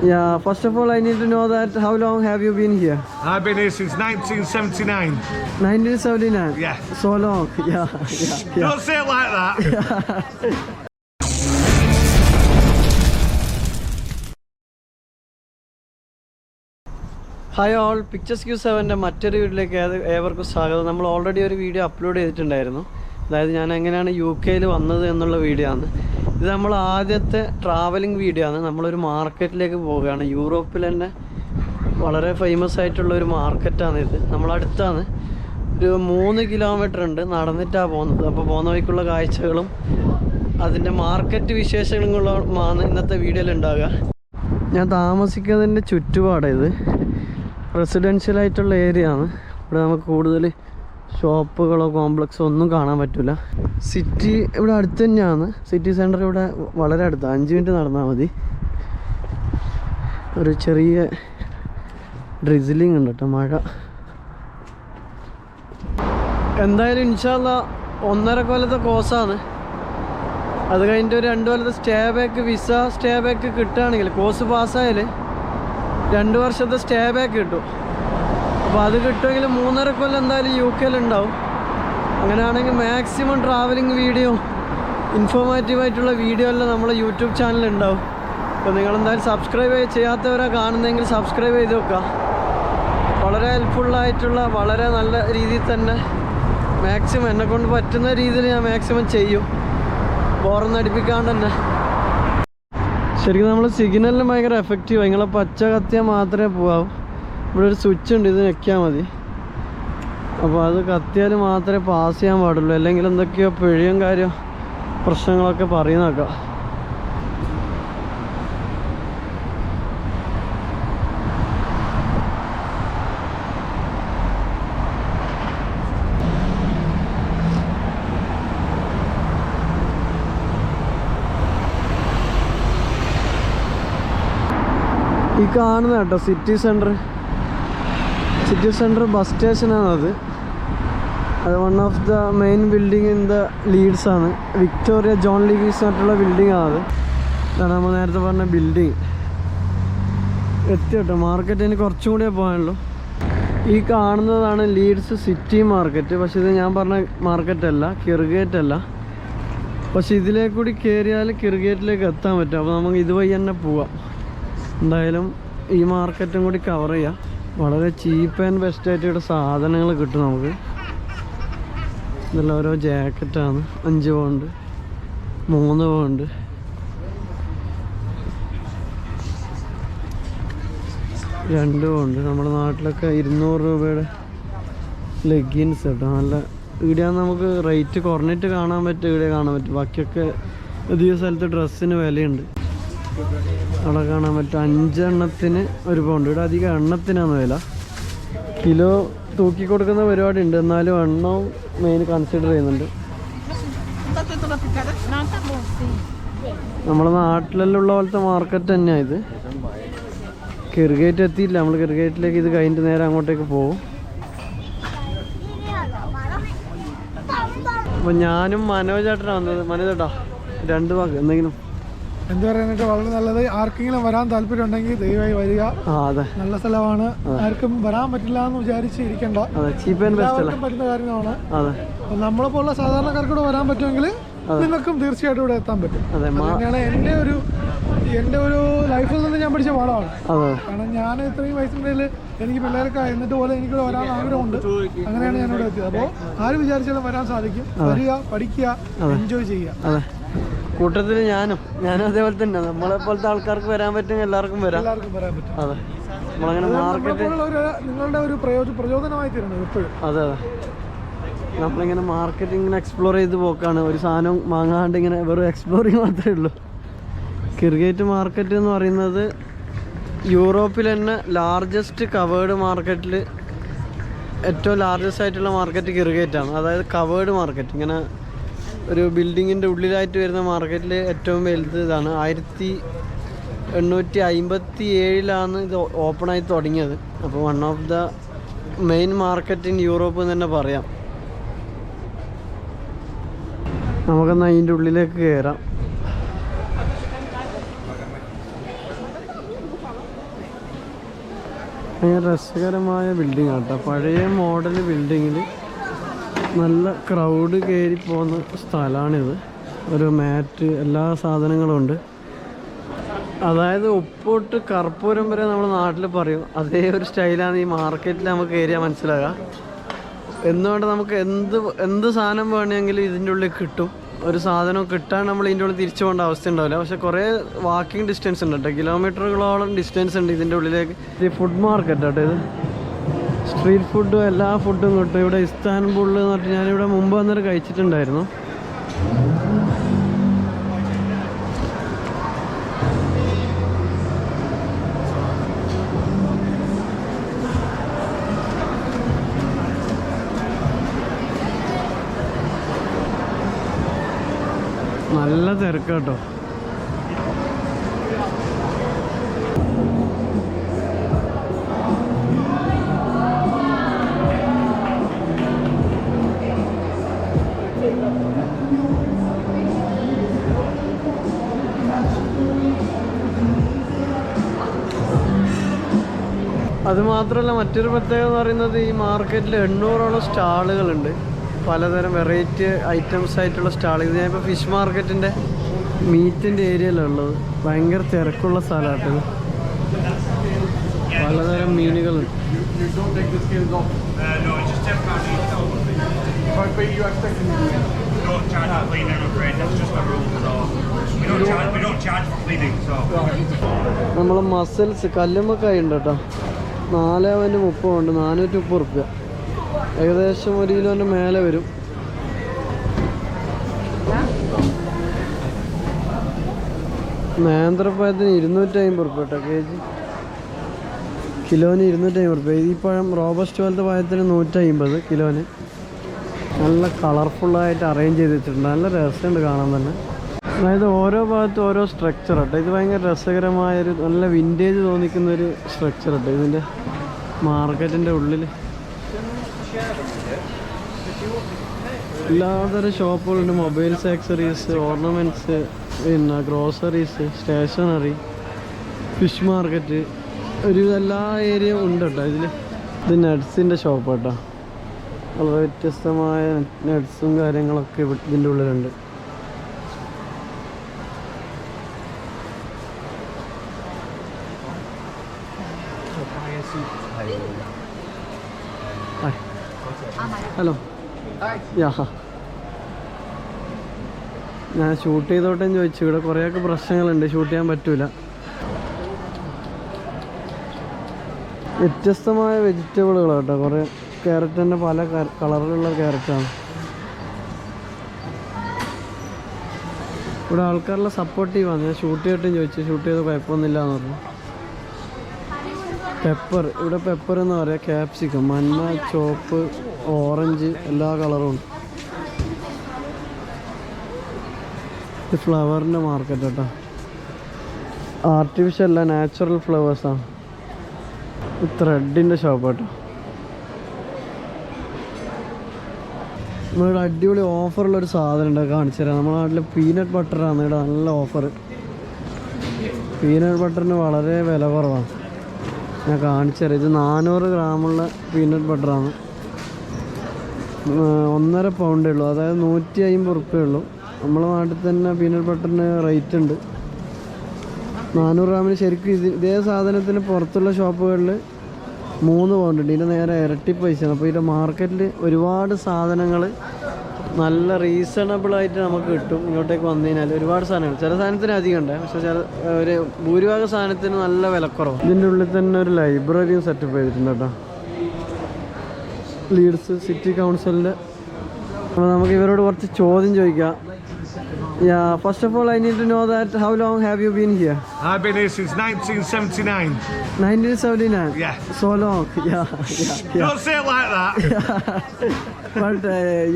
Yeah, first of all, I need to know that how long have you been here? I've been here since 1979. 1979? Yeah. So long. Yeah. Don't say it like that. Hi all, pictures Q7 മറ്റൊരു വീഡിയോയിലേക്ക് ഏവർക്കും സ്വാഗതം. നമ്മൾ already ഒരു video upload ചെയ്തിട്ടുണ്ടായിരുന്നു. അതായത് ഞാൻ എങ്ങനെയാണ് UK വന്നത് എന്നുള്ള വീഡിയോ ആണ്. ഇത് നമ്മൾ ആദ്യത്തെ ട്രാവലിംഗ് വീഡിയോ ആണ്. നമ്മളൊരു മാർക്കറ്റിലേക്ക് പോവുകയാണ്. യൂറോപ്പിൽ തന്നെ വളരെ ഫേമസ് ആയിട്ടുള്ള ഒരു മാർക്കറ്റാണ് ഇത്. നമ്മളടുത്താണ്, ഒരു 3 കിലോമീറ്റർ ഉണ്ട്, നടന്നിട്ടാണ് പോകുന്നത്. അപ്പോൾ പോകുന്ന വഴിക്കുള്ള കാഴ്ചകളും അതിൻ്റെ മാർക്കറ്റ് വിശേഷങ്ങളുമാണ് ഇന്നത്തെ വീഡിയോയിൽ ഉണ്ടാകുക. ഞാൻ താമസിക്കുന്നതിൻ്റെ ചുറ്റുപാടാണ് ഇത്. റെസിഡൻഷ്യൽ ആയിട്ടുള്ള ഏരിയ ആണ്. ഇവിടെ നമുക്ക് കൂടുതൽ ഷോപ്പുകളോ കോംപ്ലക്സോ ഒന്നും കാണാൻ പറ്റില്ല. സിറ്റി ഇവിടെ അടുത്ത് തന്നെയാണ്. സിറ്റി സെൻറ്റർ ഇവിടെ വളരെ അടുത്താണ്, 5 മിനിറ്റ് നടന്നാൽ മതി. ഒരു ചെറിയ ഡ്രിസിലിംഗ് ഉണ്ട് കേട്ടോ, മഴ. എന്തായാലും ഇൻഷാല്ലാ 1.5 കൊല്ലത്തെ കോഴ്സാണ്. അത് കഴിഞ്ഞിട്ട് ഒരു 2 കൊല്ലത്തെ stay back, visa stay back കിട്ടുകയാണെങ്കിൽ, കോഴ്സ് പാസ്സായാൽ 2 വർഷത്തെ സ്റ്റേ ബാക്ക് കിട്ടും. അപ്പോൾ അത് കിട്ടുമെങ്കിൽ 3.5 കൊല്ലം എന്തായാലും UK ഉണ്ടാവും. അങ്ങനെയാണെങ്കിൽ മാക്സിമം ട്രാവലിംഗ് വീഡിയോ, ഇൻഫോർമേറ്റീവായിട്ടുള്ള വീഡിയോ എല്ലാം നമ്മളെ യൂട്യൂബ് ചാനലുണ്ടാവും. അപ്പോൾ നിങ്ങളെന്തായാലും സബ്സ്ക്രൈബ് ചെയ്യാത്തവരാ കാണുന്നതെങ്കിൽ സബ്സ്ക്രൈബ് ചെയ്ത് വെക്കുക. വളരെ ഹെൽപ്ഫുള്ളായിട്ടുള്ള, വളരെ നല്ല രീതിയിൽ തന്നെ മാക്സിമം എന്നെക്കൊണ്ട് പറ്റുന്ന രീതിയിൽ ഞാൻ മാക്സിമം ചെയ്യും, ബോറൊന്നും അടിപ്പിക്കാണ്ട് തന്നെ. ശരിക്കും നമ്മൾ സിഗ്നലിന് ഭയങ്കര എഫക്റ്റീവ്. നിങ്ങളെ പച്ച കത്തിയാൽ മാത്രമേ പോകാവൂ. ഇവിടെ ഒരു സ്വിച്ച് ഉണ്ട്, ഇത് ഞെക്കിയാൽ മതി. അപ്പോൾ അത് കത്തിയാൽ മാത്രമേ പാസ് ചെയ്യാൻ പാടുള്ളൂ, അല്ലെങ്കിൽ എന്തൊക്കെയോ പിഴയും കാര്യം പ്രശ്നങ്ങളൊക്കെ പറയുന്നേക്കാം. ഈ കാണുന്ന കേട്ടോ സിറ്റി സെൻറ്റർ ബസ് സ്റ്റേഷനാണത്. അത് one of the main building in the Leeds ആണ്. വിക്ടോറിയ ജോൺ ലീവീസ് ആയിട്ടുള്ള ബിൽഡിംഗ് ആണ്. അതാണ് നമ്മൾ നേരത്തെ പറഞ്ഞ ബിൽഡിങ്. എത്തി കേട്ടോ, മാർക്കറ്റിന് കുറച്ചും കൂടിയേ പോകാനുള്ളൂ. ഈ കാണുന്നതാണ് ലീഡ്സ് സിറ്റി മാർക്കറ്റ്. പക്ഷേ ഇത് ഞാൻ പറഞ്ഞ മാർക്കറ്റല്ല, കിർഗേറ്റ് അല്ല. പക്ഷെ ഇതിലേക്കൂടി കയറിയാൽ കിർഗേറ്റിലേക്ക് എത്താൻ പറ്റും. അപ്പോൾ നമുക്ക് ഇതുവഴി തന്നെ പോവാം. എന്തായാലും ഈ മാർക്കറ്റും കൂടി കവർ ചെയ്യാം. വളരെ ചീപ്പ് ആൻഡ് ബെസ്റ്റ് ആയിട്ട് ഇവിടെ സാധനങ്ങൾ കിട്ടും നമുക്ക്. ഇതെല്ലാം ഓരോ ജാക്കറ്റാണ്. 5 പൗണ്ട്, 3 പൗണ്ട്. £2. നമ്മുടെ നാട്ടിലൊക്കെ 200 രൂപയുടെ ലെഗിൻസ് കേട്ടോ. നല്ല ഇവിടെയാണ് നമുക്ക് റേറ്റ് കുറഞ്ഞിട്ട് കാണാൻ പറ്റും, ഇവിടെ കാണാൻ പറ്റും. ബാക്കിയൊക്കെ അധിക സ്ഥലത്ത് ഡ്രസ്സിന് വിലയുണ്ട്. അവിടെ കാണാൻ പറ്റും 5 എണ്ണത്തിന് 1 പൗണ്ട്. ഇവിടെ അധികം എണ്ണത്തിനാണ് വില. കിലോ തൂക്കി കൊടുക്കുന്ന പരിപാടി ഉണ്ട്, എന്നാലും എണ്ണവും മെയിൻ കൺസിഡർ ചെയ്യുന്നുണ്ട്. നമ്മുടെ നാട്ടിലെല്ലാം ഉള്ള പോലത്തെ മാർക്കറ്റ് തന്നെയാണ് ഇത്. കിർഗേറ്റ് എത്തിയില്ല, നമ്മൾ കിർഗേറ്റിലേക്ക് ഇത് കഴിഞ്ഞിട്ട് നേരെ അങ്ങോട്ടേക്ക് പോകും. അപ്പോൾ ഞാനും മനോജേട്ടനാണ് വന്നത്. മനോജേട്ടാ, 2 വാക്ക് എന്തെങ്കിലും എന്ത് പറയാനായിട്ട് വളരെ നല്ലത്. ആർക്കെങ്കിലും വരാൻ താല്പര്യം ഉണ്ടെങ്കിൽ ദയവായി വരിക. നല്ല സ്ഥലമാണ്. ആർക്കും വരാൻ പറ്റില്ല എന്ന് വിചാരിച്ച് ഇരിക്കണ്ട, എല്ലാവർക്കും പറ്റുന്ന കാര്യമാണ്. നമ്മളെ പോലുള്ള സാധാരണക്കാർക്കൂടെ വരാൻ പറ്റുമെങ്കിൽ നിങ്ങൾക്കും തീർച്ചയായിട്ടും ഇവിടെ എത്താൻ പറ്റും. തന്നെയാണ് എൻ്റെ ഒരു ലൈഫിൽ നിന്ന് ഞാൻ പഠിച്ച പാഠമാണ്. കാരണം ഞാൻ ഇത്രയും വയസ്സിനിടയിൽ എനിക്ക് പിള്ളേർക്ക് എന്നിട്ട് പോലെ എനിക്കിവിടെ വരാൻ ആഗ്രഹമുണ്ട്. അങ്ങനെയാണ് ഞാനിവിടെ എത്തിയത്. അപ്പോൾ ആര് വിചാരിച്ചാലും വരാൻ സാധിക്കും. വരിക, പഠിക്കുക, എൻജോയ് ചെയ്യുക. കൂട്ടത്തിൽ ഞാനും അതേപോലെ തന്നെ. നമ്മളെ പോലത്തെ ആൾക്കാർക്ക് വരാൻ പറ്റും, എല്ലാവർക്കും വരാം. അതെ, നമ്മളങ്ങനെ മാർക്കറ്റ് നിങ്ങളുടെ ഒരു പ്രചോദനമായി തീരുന്നത് എപ്പോഴും. അതെ, നമ്മളിങ്ങനെ മാർക്കറ്റ് ഇങ്ങനെ എക്സ്പ്ലോർ ചെയ്ത് പോക്കാണ്. ഒരു സാധനം വാങ്ങാണ്ട് ഇങ്ങനെ വെറും എക്സ്പ്ലോറിങ് മാത്രമേ ഉള്ളൂ. കിർഗേറ്റ് മാർക്കറ്റ് എന്ന് പറയുന്നത് യൂറോപ്പിൽ തന്നെ ലാർജസ്റ്റ് കവേർഡ് മാർക്കറ്റിൽ ഏറ്റവും ലാർജസ്റ്റ് ആയിട്ടുള്ള മാർക്കറ്റ് കിർഗേറ്റാണ്. അതായത് കവേർഡ് മാർക്കറ്റ്, ഇങ്ങനെ ഒരു ബിൽഡിങ്ങിൻ്റെ ഉള്ളിലായിട്ട് വരുന്ന മാർക്കറ്റിൽ ഏറ്റവും വലുത് ഇതാണ്. 1857 ഇത് ഓപ്പണായി തുടങ്ങിയത്. അപ്പോൾ one of the main market in Europe എന്ന് തന്നെ പറയാം. നമുക്കെന്നാൽ അതിൻ്റെ ഉള്ളിലേക്ക് കയറാം. ഭയങ്കര രസകരമായ ബിൽഡിംഗ് ആട്ടോ. പഴയ മോഡൽ ബിൽഡിങ്ങിൽ നല്ല ക്രൗഡ് കയറി പോകുന്ന സ്ഥലമാണിത്. ഒരു മാറ്റ്, എല്ലാ സാധനങ്ങളും ഉണ്ട്. അതായത് ഉപ്പോട്ട് കർപ്പൂരം വരെ നമ്മുടെ നാട്ടിൽ പറയും. അതേ ഒരു സ്റ്റൈലാണ് ഈ മാർക്കറ്റിൽ നമുക്ക് ഏരിയ മനസ്സിലാകുക. എന്തുകൊണ്ട് നമുക്ക് എന്ത് സാധനം വേണമെങ്കിലും ഇതിൻ്റെ ഉള്ളിൽ കിട്ടും. ഒരു സാധനം കിട്ടാൻ നമ്മൾ ഇതിൻ്റെ ഉള്ളിൽ തിരിച്ചു പോകേണ്ട അവസ്ഥ ഉണ്ടാവില്ല. പക്ഷെ കുറേ വാക്കിംഗ് ഡിസ്റ്റൻസ് ഉണ്ട് കേട്ടോ. കിലോമീറ്ററുകളോളം ഡിസ്റ്റൻസ് ഉണ്ട് ഇതിൻ്റെ ഉള്ളിലേക്ക്. ഇത് ഫുഡ് മാർക്കറ്റ് കേട്ടോ. ഇത് സ്ട്രീറ്റ് ഫുഡും എല്ലാ ഫുഡും കിട്ടും ഇവിടെ. ഇസ്താൻബുളിൽ എന്ന് പറഞ്ഞിട്ട് ഞാനിവിടെ മുമ്പ് വന്നിട്ട് കഴിച്ചിട്ടുണ്ടായിരുന്നു. നല്ല തിരക്ക് കേട്ടോ. അതുമാത്രമല്ല, മറ്റൊരു പ്രത്യേകത എന്ന് പറയുന്നത് ഈ മാർക്കറ്റിൽ 800ഓളം സ്റ്റാളുകളുണ്ട്. പലതരം വെറൈറ്റി ഐറ്റംസ് ആയിട്ടുള്ള സ്റ്റാളുകൾ. ഞാനിപ്പോൾ ഫിഷ് മാർക്കറ്റിൻ്റെ മീറ്റിൻ്റെ ഏരിയയിലുള്ളത്. ഭയങ്കര തിരക്കുള്ള സ്ഥലമായിട്ടത്. പലതരം മീനുകളുണ്ട്. നമ്മളെ മസിൽസ് കല്ലുമ്മക്കായ ഉണ്ട് കേട്ടോ. 430 ഉണ്ട്. 430 റുപ്യ. ഏകദേശം 1 കിലോൻ്റെ മേലെ വരും. നേന്ത്രപ്പഴത്തിന് 250 റുപ്യ കേട്ടോ KG. കിലോന് 250 റുപ്യ. ഈ പഴം റോബസ്റ്റ് പോലത്തെ പഴത്തിന് 150 കിലോന്. നല്ല കളർഫുള്ളായിട്ട് അറേഞ്ച് ചെയ്ത് വെച്ചിട്ടുണ്ട്. നല്ല രസമുണ്ട് കാണാൻ തന്നെ. അതായത് ഓരോ ഭാഗത്തും ഓരോ സ്ട്രക്ചർ കേട്ടോ. ഇത് ഭയങ്കര രസകരമായൊരു നല്ല വിൻറ്റേജ് തോന്നിക്കുന്നൊരു സ്ട്രക്ചർ കേട്ടോ ഇതിൻ്റെ മാർക്കറ്റിൻ്റെ ഉള്ളിൽ. എല്ലാതരം ഷോപ്പുകളുണ്ട്. മൊബൈൽസ്, ആക്സറീസ്, ഓർണമെൻറ്റ്സ്, പിന്നെ ഗ്രോസറീസ്, സ്റ്റേഷനറി, ഫിഷ് മാർക്കറ്റ്, ഒരു എല്ലാ ഏരിയയും ഉണ്ട് കേട്ടോ ഇതിൽ. ഇത് നട്ട്സിൻ്റെ ഷോപ്പ് കേട്ടോ. വളരെ വ്യത്യസ്തമായ നട്ട്സും കാര്യങ്ങളൊക്കെ ഇതിൻ്റെ ഉള്ളിലുണ്ട്. ഹലോ. യാ, ഞാൻ ഷൂട്ട് ചെയ്തോട്ടെന്ന് ചോദിച്ചു. ഇവിടെ കുറേയൊക്കെ പ്രശ്നങ്ങളുണ്ട്, ഷൂട്ട് ചെയ്യാൻ പറ്റൂല. വ്യത്യസ്തമായ വെജിറ്റബിളുകൾ കേട്ടോ. കുറേ ക്യാരറ്റ് തന്നെ പല കളറിലുള്ള ക്യാരറ്റാണ്. ഇവിടെ ആൾക്കാരെല്ലാം സപ്പോർട്ടീവാണ്. ഞാൻ ഷൂട്ട് ചെയ്തിട്ടും ചോദിച്ചു. ഷൂട്ട് ചെയ്ത് കുഴപ്പമൊന്നുമില്ല എന്ന് പറഞ്ഞു. പെപ്പർ, ഇവിടെ പെപ്പർ എന്ന് പറയാം. ക്യാപ്സിക്കം, മഞ്ഞ, ചുവപ്പ്, ഓറഞ്ച്, എല്ലാ കളറും ഉണ്ട്. ഇത് ഫ്ലവറിൻ്റെ മാർക്കറ്റ് കേട്ടോ. ആർട്ടിഫിഷ്യൽ അല്ല, നാച്ചുറൽ ഫ്ലവേഴ്സാണ്. ത്രെഡിൻ്റെ ഷോപ്പ് കേട്ടോ. നമ്മളിവിടെ അടിപൊളി ഓഫറുള്ളൊരു സാധനം ഉണ്ട്, കാണിച്ചു തരാം. നമ്മുടെ നാട്ടിൽ പീനട്ട് ബട്ടറാണ് ഇവിടെ നല്ല ഓഫർ. പീനട്ട് ബട്ടറിന് വളരെ വില കുറവാണ്. ഞാൻ കാണിച്ചു തരാം. ഇത് 400 ഗ്രാമുള്ള പീനട്ട് ബട്ടറാണ്. 1.5 പൗണ്ടേ ഉള്ളൂ. അതായത് 150 റുപ്യേ ഉള്ളൂ. നമ്മളെ നാട്ടിൽ തന്നെ പീനട്ട് ബട്ടറിന് റേറ്റ് ഉണ്ട്. 400 ഗ്രാമിന് ശരിക്കും ഇതേ സാധനത്തിന് പുറത്തുള്ള ഷോപ്പുകളിൽ 3 പൗണ്ട് ഉണ്ട്. ഇതിൻ്റെ നേരെ ഇരട്ടി പൈസയാണ്. അപ്പോൾ ഇതിൻ്റെ മാർക്കറ്റിൽ ഒരുപാട് സാധനങ്ങൾ നല്ല റീസണബിളായിട്ട് നമുക്ക് കിട്ടും. ഇങ്ങോട്ടേക്ക് വന്നു കഴിഞ്ഞാൽ ഒരുപാട് സാധനങ്ങൾ. ചില സാധനത്തിന് അധികം ഉണ്ട്, പക്ഷേ ഒരു ഭൂരിഭാഗം സാധനത്തിന് നല്ല വിലക്കുറവ്. ഇതിൻ്റെ ഉള്ളിൽ തന്നെ ഒരു ലൈബ്രറിയും സെറ്റപ്പ് ചെയ്തിട്ടുണ്ട് കേട്ടോ. ലീഡ്സ് സിറ്റി കൗൺസിലിൻ്റെ. അപ്പോൾ നമുക്ക് ഇവരോട് കുറച്ച് ചോദ്യം ചോദിക്കാം. Yeah, first of all, I need to know that how long have you been here? I've been here since 1979. 1979? Yeah. So long, yeah. Don't say it like that. But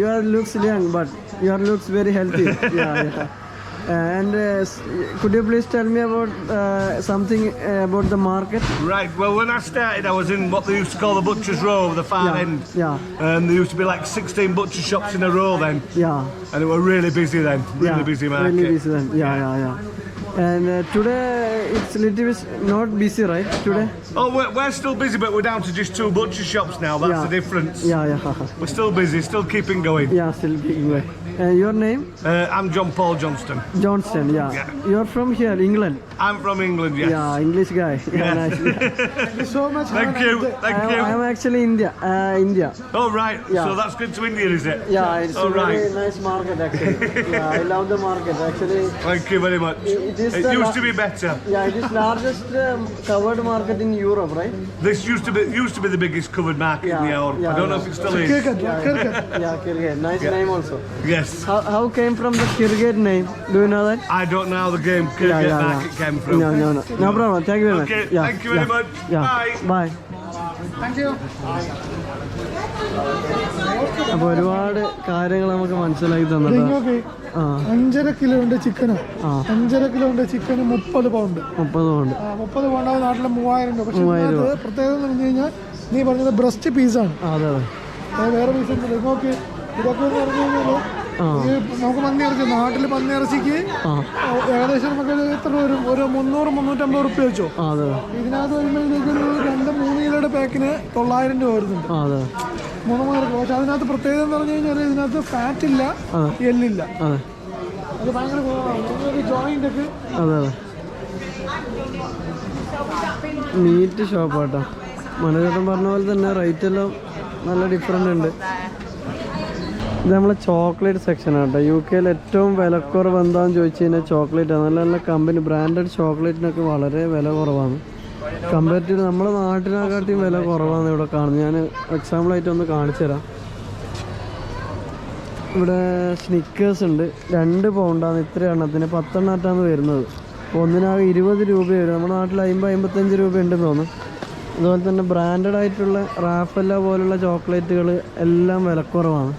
your looks young, but your looks very healthy. Yeah. And could you please tell me about something about the market? Right, well, when I started, I was in what they used to call the Butcher's Row, the far end. Yeah. And there used to be like 16 butcher shops in a row then. Yeah. And it was really busy then. Really busy market. Really busy then. Yeah. And today it's little bit not busy, right, today? Oh, we're still busy, but we're down to just 2 butcher shops now. That's the difference. Yeah. We're still busy, still keeping going. Yeah, still keeping way. Your name? I'm John Paul Johnston. Johnston, yeah. You're from here, England? I'm from England, yes. Yeah, English guy. Yeah, nice. Thank you so much. Thank you. I'm actually India. Oh, right. Yeah. So that's good to India, is it? Yeah, it's a very nice market actually. Yeah, I love the market actually. Thank you very much. It used to be better. Yeah, it is largest covered market in Europe, right? This used to be the biggest covered market in Europe. I don't know if it still is. Kirgate. Yeah, Kirgate. Nice name also. Yes. How came from the Kirgate name? Do you know that? I don't know how the game Kirgate market came from. No problem. Thank you very much. Okay, thank you very much. Bye. Bye. Thank you. അപ്പോൾ ഒരുപാട് കാര്യങ്ങൾ നമുക്ക് മനസ്സിലാക്കി തന്നിട്ട് 5.5 കിലോന്റെ ചിക്കനാണ്. 5.5 കിലോന്റെ ചിക്കന് 30 pound. 30 pound. 30 pound നാട്ടിലെ 3000 രൂപ. പക്ഷേ പ്രത്യേകത എന്ന് പറഞ്ഞു കഴിഞ്ഞാൽ നീ പറഞ്ഞത് ബ്രസ്റ്റ് പീസാണ്. അതെ വേറെ പീസ് ഒന്നും നോക്കി ഇതൊക്കെ എന്ന് പറഞ്ഞു കഴിഞ്ഞാൽ നമുക്ക് പന്നിയിറച്ചി നാട്ടിൽ പന്നിയിറച്ചിക്ക് ഏകദേശം നമുക്ക് എത്ര വരും? ഒരു 300-350 റുപ്യ വെച്ചോ. ഇതിനകത്ത് വരുമ്പോഴത്തേക്ക് ഒരു 2-3 കിലോയുടെ പാക്കിന് 900 രൂപ വരുന്നുണ്ട്. 3 കിലോ. പക്ഷെ അതിനകത്ത് പ്രത്യേകത എന്ന് പറഞ്ഞു കഴിഞ്ഞാൽ ഇതിനകത്ത് ഫാറ്റ് ഇല്ല, എല്ലില്ല. അത് ഭയങ്കര കുറവാണ്. ജോയിന്റ് ഒക്കെ മീറ്റ് ഷോപ്പാട്ടോ. മനോജേട്ടൻ പറഞ്ഞ പോലെ തന്നെ റേറ്റ് എല്ലാം നല്ല ഡിഫറെൻ്റ് ഉണ്ട്. ഇത് നമ്മളെ ചോക്ലേറ്റ് സെക്ഷനാണ് കേട്ടോ. UK ഏറ്റവും വിലക്കുറവ് എന്താണെന്ന് ചോദിച്ചു കഴിഞ്ഞാൽ ചോക്ലേറ്റാണ്. നല്ല നല്ല കമ്പനി ബ്രാൻഡഡ് ചോക്ലേറ്റിനൊക്കെ വളരെ വില കുറവാണ്. കമ്പാരിറ്റീവ് നമ്മുടെ നാട്ടിനെക്കാട്ടിയും വില കുറവാണ് ഇവിടെ കാണുന്നത്. ഞാൻ എക്സാമ്പിളായിട്ട് ഒന്ന് കാണിച്ചു തരാം. ഇവിടെ സ്നിക്കേഴ്സ് ഉണ്ട്. 2 പൗണ്ടാണ് ഇത്ര എണ്ണത്തിന്. 10 എണ്ണമായിട്ടാണ് വരുന്നത്. അപ്പോൾ ഒന്നിനാകെ 20 രൂപ വരും. നമ്മുടെ നാട്ടിൽ 50-55 രൂപ ഉണ്ടെന്ന് തോന്നുന്നു. അതുപോലെ തന്നെ ബ്രാൻഡഡ് ആയിട്ടുള്ള റാഫല്ല പോലുള്ള ചോക്ലേറ്റുകൾ എല്ലാം വിലക്കുറവാണ്.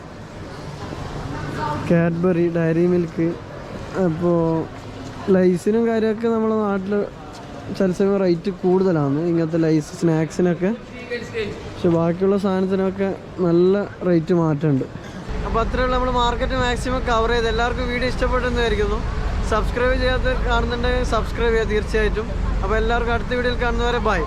Cadbury, diary milk. അപ്പോൾ ലൈസിനും കാര്യമൊക്കെ നമ്മുടെ നാട്ടിൽ ചില സമയം റേറ്റ് കൂടുതലാണ് ഇങ്ങനത്തെ ലൈസ് സ്നാക്സിനൊക്കെ. പക്ഷെ ബാക്കിയുള്ള സാധനത്തിനൊക്കെ നല്ല റേറ്റ് മാറ്റമുണ്ട്. അപ്പോൾ അത്രയുള്ള നമ്മൾ മാർക്കറ്റ് മാക്സിമം കവർ ചെയ്ത് എല്ലാവർക്കും വീഡിയോ ഇഷ്ടപ്പെട്ടെന്ന് വിചാരിക്കുന്നു. സബ്സ്ക്രൈബ് ചെയ്യാത്ത കാണുന്നുണ്ടെങ്കിൽ സബ്സ്ക്രൈബ് ചെയ്യുക തീർച്ചയായിട്ടും. അപ്പോൾ എല്ലാവർക്കും അടുത്ത വീഡിയോയിൽ കാണുന്നവരെ ബൈ.